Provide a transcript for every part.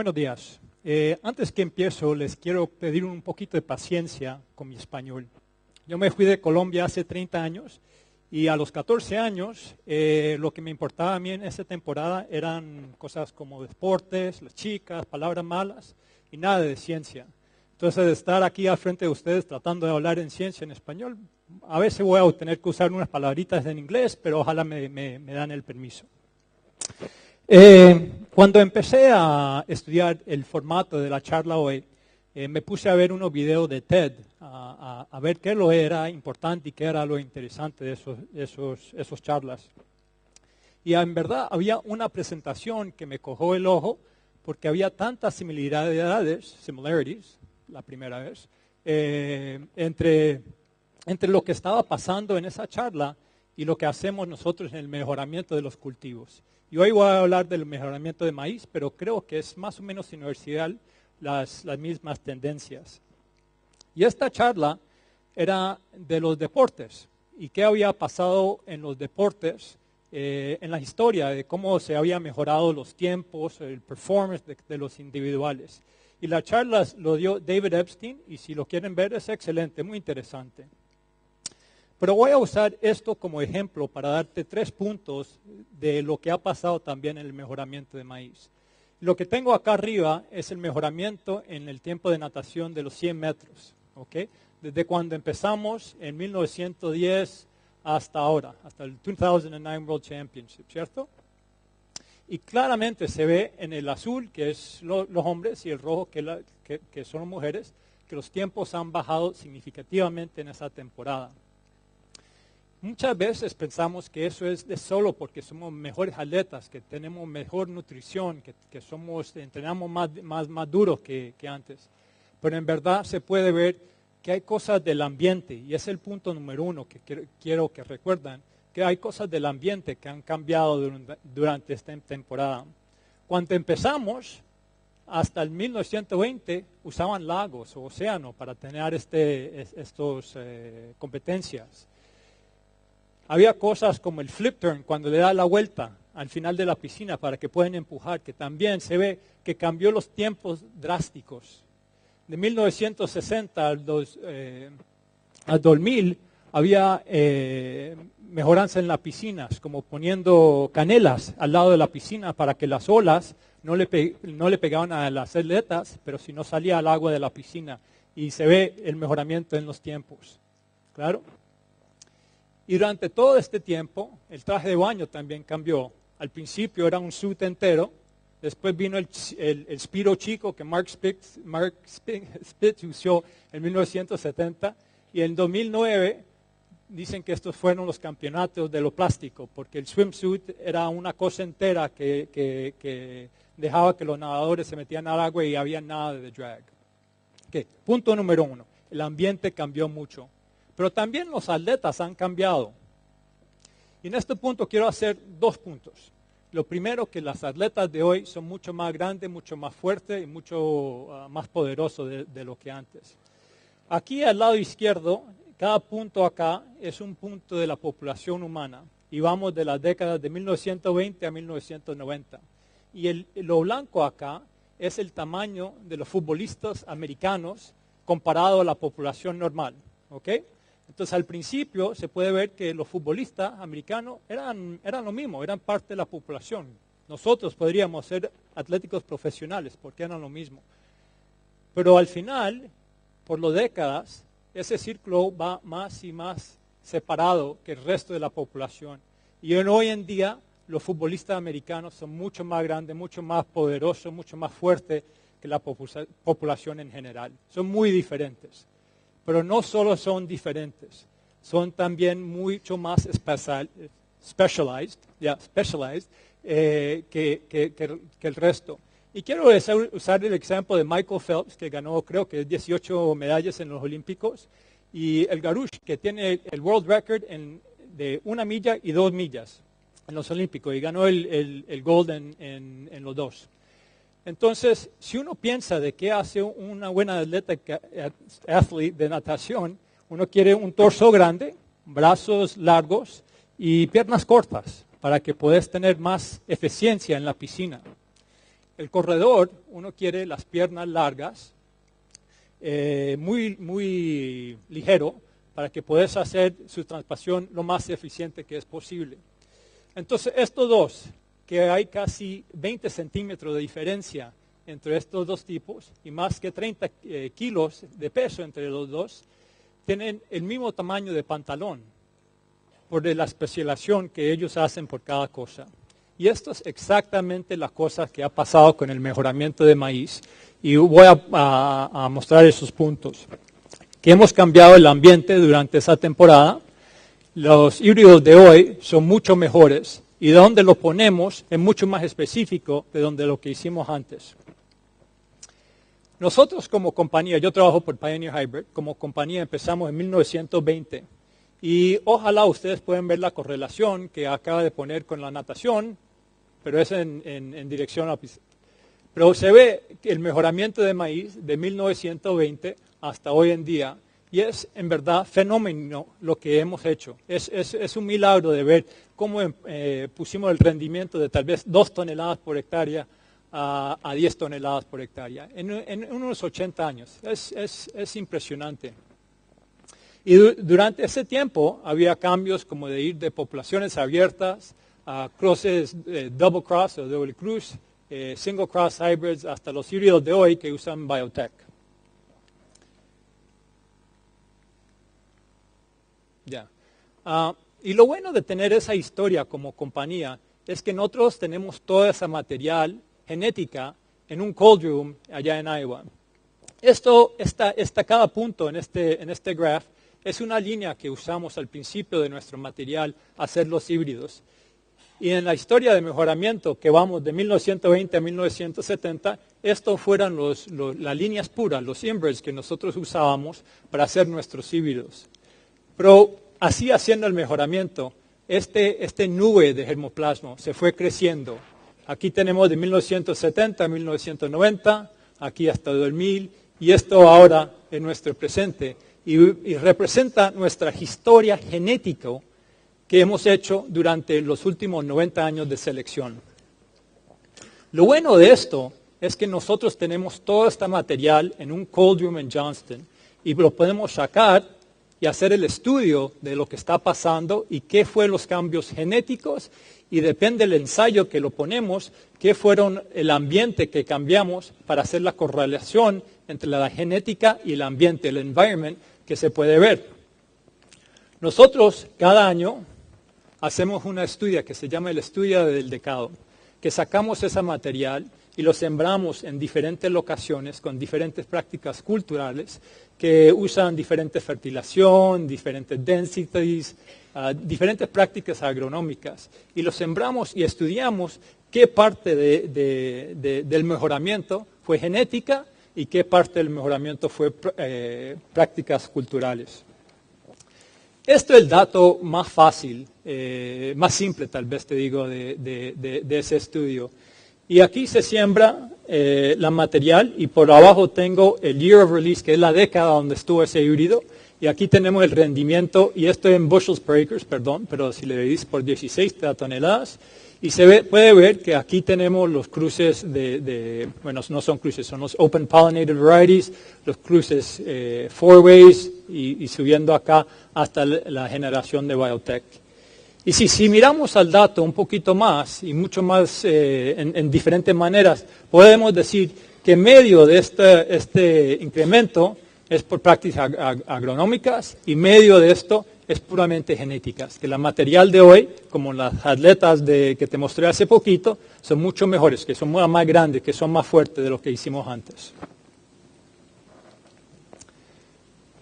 Buenos días. Antes que empiezo, les quiero pedir un poquito de paciencia con mi español. Yo me fui de Colombia hace 30 años y a los 14 años lo que me importaba a mí en esa temporada eran cosas como deportes, las chicas, palabras malas y nada de ciencia. Entonces, de estar aquí al frente de ustedes tratando de hablar en ciencia en español, a veces voy a tener que usar unas palabritas en inglés, pero ojalá me dan el permiso. Cuando empecé a estudiar el formato de la charla hoy, me puse a ver unos videos de TED, a ver qué lo era importante y qué era lo interesante de esos charlas. Y en verdad había una presentación que me cogió el ojo porque había tantas similarities, la primera vez, entre lo que estaba pasando en esa charla y lo que hacemos nosotros en el mejoramiento de los cultivos. Y hoy voy a hablar del mejoramiento de maíz, pero creo que es más o menos universal las mismas tendencias. Y esta charla era de los deportes y qué había pasado en los deportes, en la historia de cómo se había mejorado los tiempos, el performance de los individuales. Y la charla lo dio David Epstein y si lo quieren ver es excelente, muy interesante. Pero voy a usar esto como ejemplo para darte 3 puntos de lo que ha pasado también en el mejoramiento de maíz. Lo que tengo acá arriba es el mejoramiento en el tiempo de natación de los 100 metros. ¿Okay? Desde cuando empezamos en 1910 hasta ahora, hasta el 2009 World Championship, ¿cierto? Y claramente se ve en el azul, que es los hombres, y el rojo, que son mujeres, que los tiempos han bajado significativamente en esa temporada. Muchas veces pensamos que eso es de solo porque somos mejores atletas, que tenemos mejor nutrición, que entrenamos más duro que antes. Pero en verdad se puede ver que hay cosas del ambiente, y es el punto número 1 que quiero que recuerden, que hay cosas del ambiente que han cambiado durante esta temporada. Cuando empezamos, hasta el 1920, usaban lagos o océanos para tener estas competencias. Había cosas como el flip turn, cuando le da la vuelta al final de la piscina para que puedan empujar, que también se ve que cambió los tiempos drásticos. De 1960 al 2000 había mejoranza en las piscinas, como poniendo canelas al lado de la piscina para que las olas no le pegaban a las atletas, pero si no salía al agua de la piscina. Y se ve el mejoramiento en los tiempos. ¿Claro? Y durante todo este tiempo, el traje de baño también cambió. Al principio era un suit entero, después vino el Speedo chico que Mark Spitz usó en 1970, y en 2009 dicen que estos fueron los campeonatos de lo plástico, porque el swimsuit era una cosa entera que dejaba que los nadadores se metieran al agua y había nada de drag. Okay. Punto número 1, el ambiente cambió mucho. Pero también los atletas han cambiado. Y en este punto quiero hacer 2 puntos. Lo primero, que las atletas de hoy son mucho más grandes, mucho más fuertes y mucho más poderosos de lo que antes. Aquí al lado izquierdo, cada punto acá es un punto de la población humana. Y vamos de las décadas de 1920 a 1990. Y lo blanco acá es el tamaño de los futbolistas americanos comparado a la población normal. ¿Ok? Entonces, al principio se puede ver que los futbolistas americanos eran lo mismo, eran parte de la población. Nosotros podríamos ser atléticos profesionales porque eran lo mismo. Pero al final, por las décadas, ese círculo va más y más separado que el resto de la población. Y hoy en día, los futbolistas americanos son mucho más grandes, mucho más poderosos, mucho más fuertes que la población en general. Son muy diferentes. Pero no solo son diferentes, son también mucho más specialized que el resto. Y quiero usar el ejemplo de Michael Phelps, que ganó creo que 18 medallas en los Olímpicos, y el Garush, que tiene el world record de 1 milla y 2 millas en los Olímpicos, y ganó el gold en los 2. Entonces, si uno piensa de qué hace una buena athlete de natación, uno quiere un torso grande, brazos largos y piernas cortas para que puedas tener más eficiencia en la piscina. El corredor, uno quiere las piernas largas, muy ligero, para que puedas hacer su transpasión lo más eficiente que es posible. Entonces, estos dos, que hay casi 20 centímetros de diferencia entre estos dos tipos y más que 30 kilos de peso entre los dos, tienen el mismo tamaño de pantalón por la especialización que ellos hacen por cada cosa. Y esto es exactamente la cosa que ha pasado con el mejoramiento de maíz. Y voy a mostrar esos puntos. Que hemos cambiado el ambiente durante esa temporada. Los híbridos de hoy son mucho mejores. Y donde lo ponemos es mucho más específico de donde lo que hicimos antes. Nosotros como compañía, yo trabajo por Pioneer Hybrid, como compañía empezamos en 1920. Y ojalá ustedes puedan ver la correlación que acaba de poner con la natación, pero es en dirección a... Pero se ve el mejoramiento de maíz de 1920 hasta hoy en día, y es en verdad fenómeno lo que hemos hecho. Es un milagro de ver cómo pusimos el rendimiento de tal vez 2 toneladas por hectárea a 10 toneladas por hectárea en unos 80 años. Es impresionante. Y durante ese tiempo había cambios como de ir de poblaciones abiertas a crosses double cross o doble cruz, single cross hybrids, hasta los híbridos de hoy que usan biotech. Ya. Y lo bueno de tener esa historia como compañía es que nosotros tenemos toda esa material genética en un cold room allá en Iowa. Esto está cada punto en este graph. Es una línea que usamos al principio de nuestro material a hacer los híbridos. Y en la historia de mejoramiento que vamos de 1920 a 1970, estos fueron las líneas puras, los inbreds que nosotros usábamos para hacer nuestros híbridos. Pero así haciendo el mejoramiento, este nube de germoplasma se fue creciendo. Aquí tenemos de 1970 a 1990, aquí hasta 2000, y esto ahora es nuestro presente. Y representa nuestra historia genética que hemos hecho durante los últimos 90 años de selección. Lo bueno de esto es que nosotros tenemos todo este material en un cold room en Johnston y lo podemos sacar y hacer el estudio de lo que está pasando y qué fueron los cambios genéticos, y depende del ensayo que lo ponemos, qué fueron el ambiente que cambiamos para hacer la correlación entre la genética y el ambiente, el environment, que se puede ver. Nosotros cada año hacemos una estudia que se llama el estudio del decado, que sacamos ese material y lo sembramos en diferentes locaciones con diferentes prácticas culturales que usan diferente fertilización, diferentes densities, diferentes prácticas agronómicas. Y lo sembramos y estudiamos qué parte del mejoramiento fue genética y qué parte del mejoramiento fue prácticas culturales. Esto es el dato más fácil, más simple tal vez te digo de ese estudio. Y aquí se siembra la material y por abajo tengo el year of release, que es la década donde estuvo ese híbrido. Y aquí tenemos el rendimiento, y esto en bushels per acres, perdón, pero si le dividís por 16 toneladas. Y puede ver que aquí tenemos los cruces bueno, no son cruces, son los open pollinated varieties, los cruces four ways y subiendo acá hasta la generación de biotech. Y si miramos al dato un poquito más y mucho más en diferentes maneras, podemos decir que en medio de este incremento es por prácticas agronómicas y medio de esto es puramente genéticas, que la material de hoy, como las atletas que te mostré hace poquito, son mucho mejores, que son más grandes, que son más fuertes de lo que hicimos antes.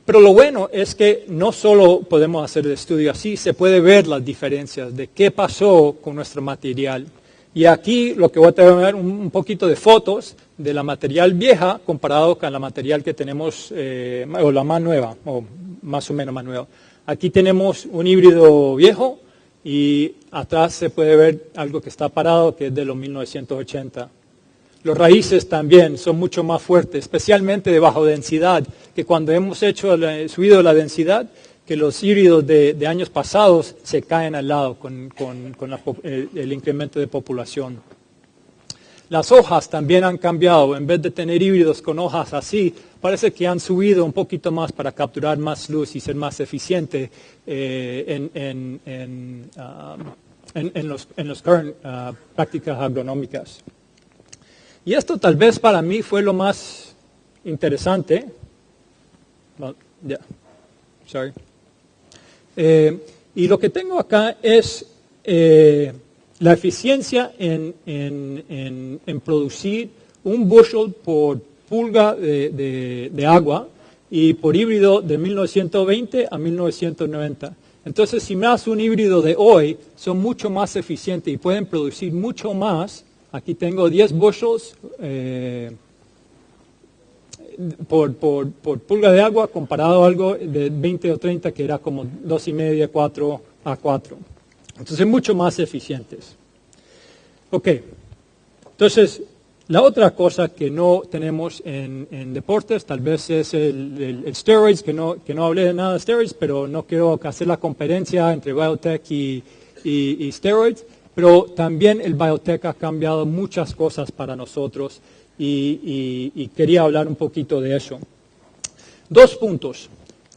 Pero lo bueno es que no solo podemos hacer el estudio así, se puede ver las diferencias de qué pasó con nuestro material. Y aquí lo que voy a tener un poquito de fotos de la material vieja comparado con la material que tenemos, o la más nueva, o más o menos más nueva. Aquí tenemos un híbrido viejo y atrás se puede ver algo que está parado, que es de los 1980. Los raíces también son mucho más fuertes, especialmente de baja densidad, que cuando hemos subido la densidad, que los híbridos de años pasados se caen al lado con el incremento de población. Las hojas también han cambiado. En vez de tener híbridos con hojas así, parece que han subido un poquito más para capturar más luz y ser más eficiente en los current prácticas agronómicas. Y esto tal vez para mí fue lo más interesante. Well, yeah. Sorry. Y lo que tengo acá es la eficiencia en producir un bushel por pulga de agua y por híbrido de 1920 a 1990. Entonces, si me das un híbrido de hoy, son mucho más eficientes y pueden producir mucho más. Aquí tengo 10 bushels por pulga de agua comparado a algo de 20 o 30 que era como 2,5, 4 a 4. Entonces, mucho más eficientes. Ok, entonces, la otra cosa que no tenemos en deportes, tal vez es el steroids, que no hablé de nada de steroids, pero no quiero hacer la competencia entre biotech y steroids, pero también el biotech ha cambiado muchas cosas para nosotros y quería hablar un poquito de eso. 2 puntos.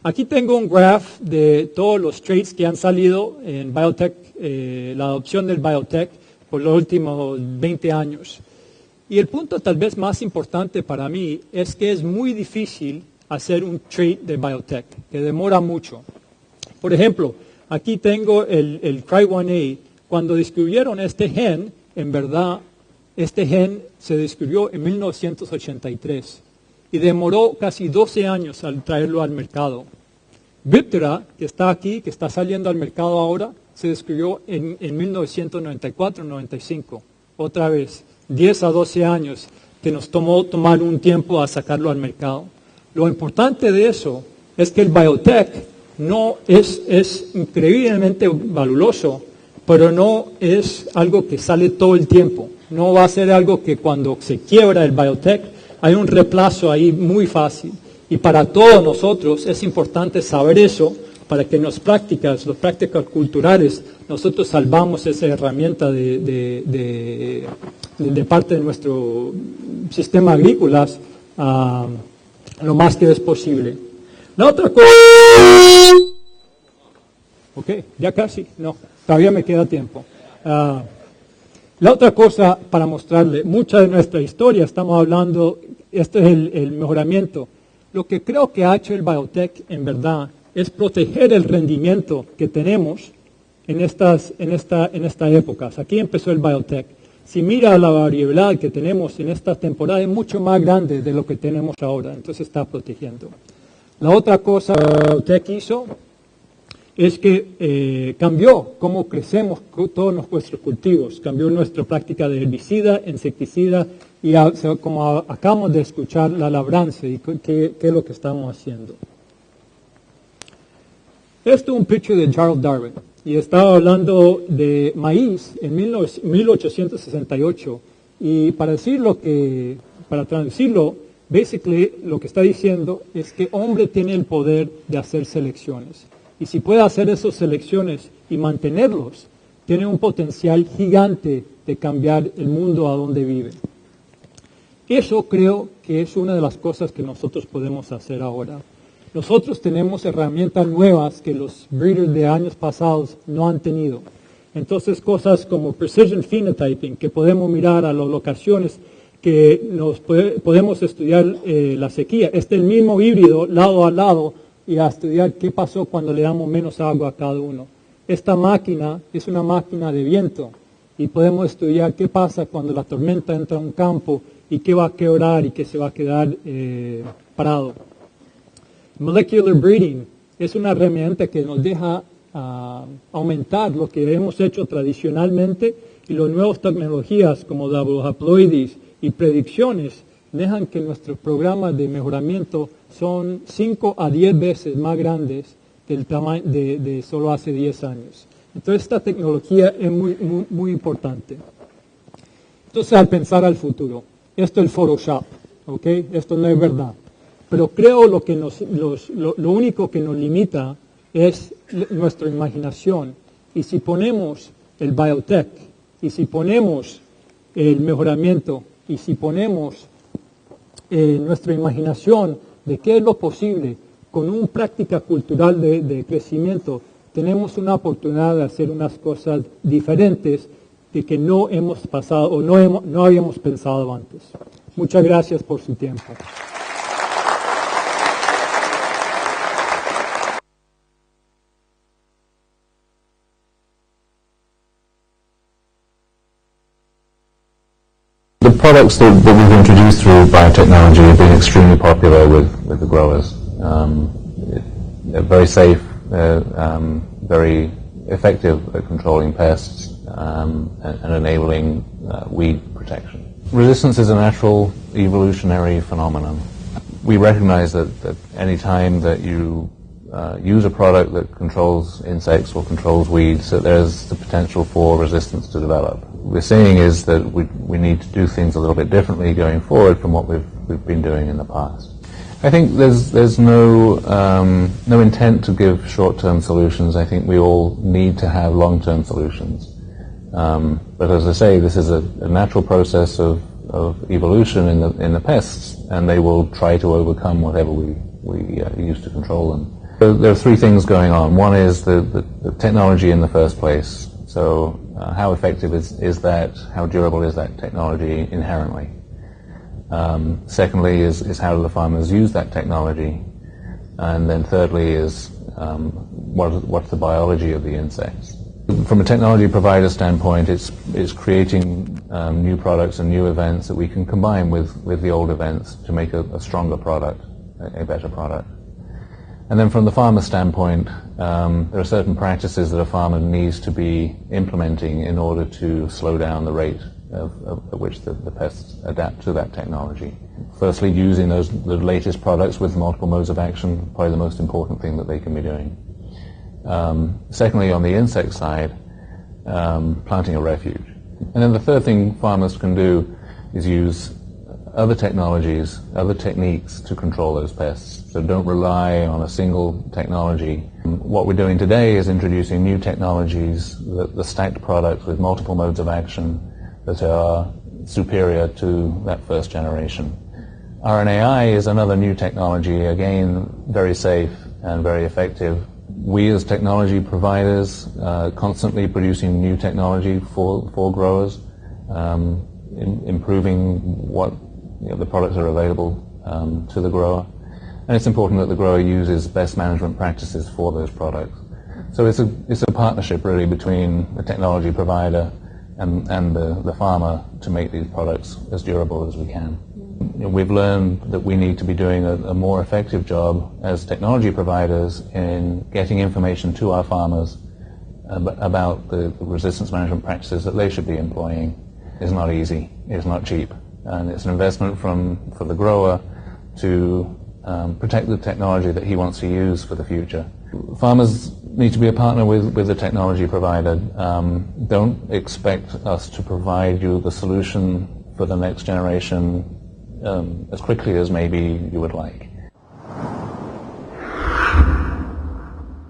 Aquí tengo un graph de todos los traits que han salido en biotech, la adopción del biotech por los últimos 20 años. Y el punto tal vez más importante para mí es que es muy difícil hacer un trait de biotech, que demora mucho. Por ejemplo, aquí tengo el Cry1A. Cuando descubrieron este gen, en verdad, este gen se descubrió en 1983 y demoró casi 12 años al traerlo al mercado. Viptera, que está aquí, que está saliendo al mercado ahora, se descubrió en 1994-95. Otra vez, 10 a 12 años que nos tomó tomar un tiempo a sacarlo al mercado. Lo importante de eso es que el biotech no es increíblemente valioso, pero no es algo que sale todo el tiempo. No va a ser algo que cuando se quiebra el biotech hay un reemplazo ahí muy fácil. Y para todos nosotros es importante saber eso para que en las prácticas culturales, nosotros salvamos esa herramienta de parte de nuestro sistema agrícola lo más que es posible. La otra cosa... Ok, ya casi, no, todavía me queda tiempo. La otra cosa para mostrarle, mucha de nuestra historia estamos hablando, este es el mejoramiento. Lo que creo que ha hecho el biotech en verdad es proteger el rendimiento que tenemos en estas épocas. Aquí empezó el biotech. Si mira la variabilidad que tenemos en esta temporada es mucho más grande de lo que tenemos ahora, entonces está protegiendo. La otra cosa que el biotech hizo es que cambió cómo crecemos todos nuestros cultivos, cambió nuestra práctica de herbicida, insecticida y como acabamos de escuchar la labranza y qué es lo que estamos haciendo. Esto es un picture de Charles Darwin y estaba hablando de maíz en 1868 y para traducirlo, basically lo que está diciendo es que hombre tiene el poder de hacer selecciones. Y si puede hacer esas selecciones y mantenerlos, tiene un potencial gigante de cambiar el mundo a donde vive. Eso creo que es una de las cosas que nosotros podemos hacer ahora. Nosotros tenemos herramientas nuevas que los breeders de años pasados no han tenido. Entonces cosas como precision phenotyping, que podemos mirar a las locaciones que podemos estudiar la sequía. Este es el mismo híbrido lado a lado y a estudiar qué pasó cuando le damos menos agua a cada uno. Esta máquina es una máquina de viento y podemos estudiar qué pasa cuando la tormenta entra a un campo y qué va a quebrar y qué se va a quedar parado. Molecular breeding es una herramienta que nos deja aumentar lo que hemos hecho tradicionalmente y las nuevas tecnologías como double haploides y predicciones dejan que nuestros programas de mejoramiento son 5 a 10 veces más grandes del tamaño de solo hace 10 años. Entonces esta tecnología es muy importante. Entonces al pensar al futuro, esto es el Photoshop, ¿ok? Esto no es verdad. Pero creo lo único que nos limita es nuestra imaginación. Y si ponemos el biotech, y si ponemos el mejoramiento y si ponemos nuestra imaginación de qué es lo posible con una práctica cultural de crecimiento, tenemos una oportunidad de hacer unas cosas diferentes de que no hemos pasado o no habíamos pensado antes. Muchas gracias por su tiempo. The products that we've introduced through biotechnology have been extremely popular with the growers. They're very safe, very effective at controlling pests and enabling weed protection. Resistance is a natural evolutionary phenomenon. We recognize that any time that you use a product that controls insects or controls weeds, that there's the potential for resistance to develop. What we're seeing is that we need to do things a little bit differently going forward from what we've been doing in the past. I think there's no intent to give short-term solutions. I think we all need to have long-term solutions. But as I say, this is a natural process of evolution in the pests, and they will try to overcome whatever we use to control them. So there are three things going on. One is the technology in the first place. So how effective is that? How durable is that technology inherently? Secondly is how do the farmers use that technology? And then thirdly is what's the biology of the insects? From a technology provider standpoint, it's creating new products and new events that we can combine with the old events to make a stronger product, a better product. And then from the farmer standpoint, there are certain practices that a farmer needs to be implementing in order to slow down the rate at which the pests adapt to that technology. Firstly, using the latest products with multiple modes of action, probably the most important thing that they can be doing. Secondly, on the insect side, planting a refuge. And then the third thing farmers can do is use other technologies, other techniques to control those pests. So don't rely on a single technology. What we're doing today is introducing new technologies, the stacked products with multiple modes of action that are superior to that first generation. RNAi is another new technology, again, very safe and very effective. We as technology providers constantly producing new technology for growers, improving what the products are available to the grower. And it's important that the grower uses best management practices for those products. So it's a partnership really between the technology provider and the farmer to make these products as durable as we can. We've learned that we need to be doing a more effective job as technology providers in getting information to our farmers about the resistance management practices that they should be employing. It's not easy, it's not cheap, and it's an investment for the grower to protect the technology that he wants to use for the future. Farmers need to be a partner with the technology provider. Don't expect us to provide you the solution for the next generation as quickly as maybe you would like.